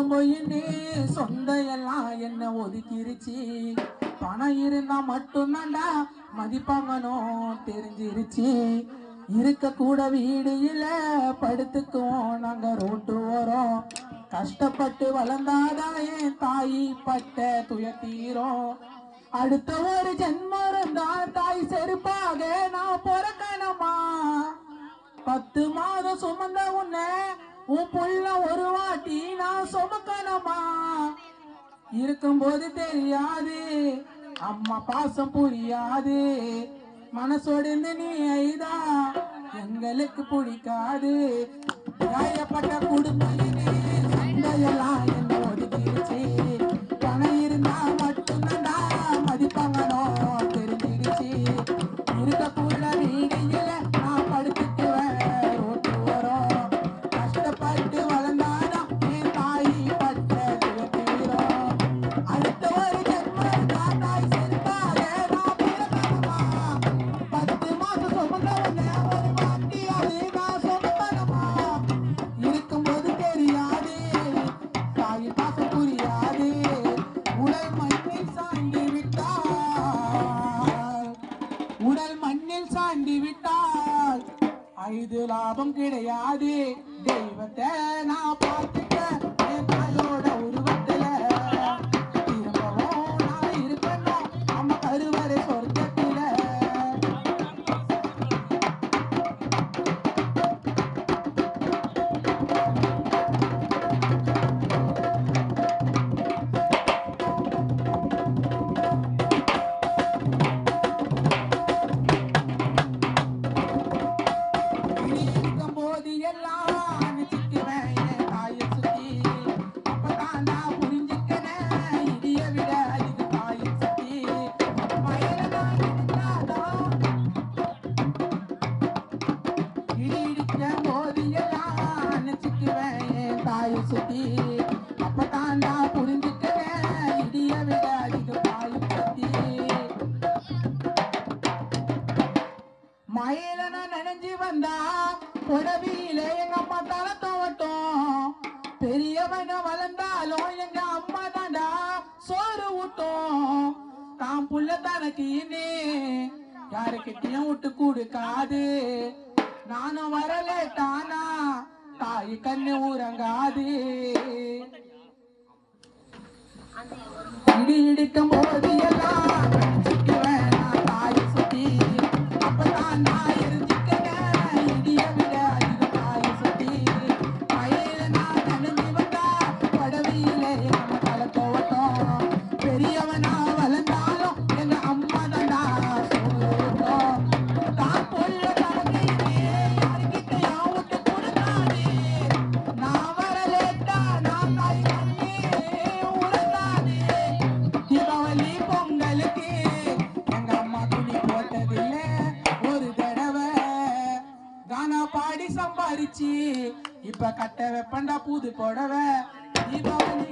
சொந்தம் போயின்னு சொந்தையெல்லாம் என்ன ஒதுக்கிருச்சு. பணம் இருந்தா மட்டும்தான்டா மதிப்பாங்கனோ தெரிஞ்சிருச்சு. இருக்க கூட வீடு இல்ல, படுத்துக்குவோம் நாங்க ரோட்டு ஓரம். கஷ்டப்பட்டு வளர்ந்தாதான் என் தாயி பட்ட துயத்தீரும். அடுத்த ஒரு ஜென்மம் இருந்தா தாய் செருப்பாக நான் பிறக்கணுமா? 10 மாதம் சுமந்த உன்னை உன் புள்ள ஒரு வாட்டி நான் சுமக்கணுமா? இருக்கும்போது தெரியாது அம்மா பாசம் புரியாது. மனசோடு நீ ஐதா எங்களுக்கு பிடிக்காது. காயப்பட்ட குடும்பம் சந்தையெல்லாம் என்ன ஒதுக்கிடுச்சு. பணம் இருந்தா மட்டும்தான்டா மதிப்பாங்கனோ தெரிஞ்சிடுச்சு. இருக்கக்கூட வீடியில நான் படுத்துக்குவேன் ரோட்டு ஓரம். கஷ்டப்பட்டு வளர்ந்தாதான் என் தாய் பட்ட துயத்தீரும். அடுத்த ஒரு ஜென்மம் தாய் செருப்பாக நான் பிறக்கணுமா? 10 மாசம் சுமந்தவன ஒரு வாட்டி அது நான் சுமக்கணுமா? இருக்கும்போது தெரியாது தாய் பாசம் புரியாது. உடல் மண்ணில் சாய்ந்து விட்டால், உடல் மண்ணில் சாய்ந்து விட்டால் 5 லாபம் கிடையாது. தெய்வத்தை நான் பார்த்துக்க என் தாயோட உருவத்துல. திரும்பவும் நான் இருக்கணும் நம்ம கருவறை சொர்க்கத்துல. இருக்கும்போது எல்லாம் நினைச்சுக்குவேன் என் தாயை சுத்தி. அப்பதான் நான் புரிஞ்சுக்கிறேன் இடிய விட அதிக தாயை சுத்தி. மயில நான் நினைச்சாலும் இடி இடிக்கும் போது எல்லாம் நினைச்சுக்குவேன் என் தாயை சுத்தி. அப்பதான் நான் புரிஞ்சுக்கிறேன் இடிய விட அதிக தாயை சுத்தி. மயில நான் நினைஞ்சு வந்தா புடவியில எங்க அம்மா தலை தோட்டும். பெரியவன வளர்ந்தாலும் எங்க அம்மா தாண்டா சோறு ஊட்டும். தான் புள்ள தனக்கு இனி யாருக்கிட்டையும் விட்டு கொடுக்காது. நானும் வரலேட்டானா தாய் கண்ணு ஊரங்காது. இடி இடிக்கும் போது எல்லாம் நினைச்சுக்குவேன் நான் தாயை சுத்தி. அப்பதான் நான் எரிஞ்சுக்கிறேன் இடிய விட அதிக தாயை சுத்தி. மயில நான் நினைஞ்சு வந்தா படவியில நம்ம தலை தோட்டம். பெரியவனா வளர்ந்தாலும் எங்க அம்மா தாண்டா சொல்லுவோம். தான் பொல்ல தனக்கு யாருக்கிட்டையும் விட்டு கொடுக்காது. நான் வரலேட்டா நான் தாய் கண்ணே உறங்காது. தீபாவளி பொங்கலுக்கு எங்க அம்மா துணி போட்டதில்ல ஒரு தடவை. கானா பாடி சம்பாரிச்சு இப்ப கட்ட வெப்பண்டா புது புடவை. தீபாவளி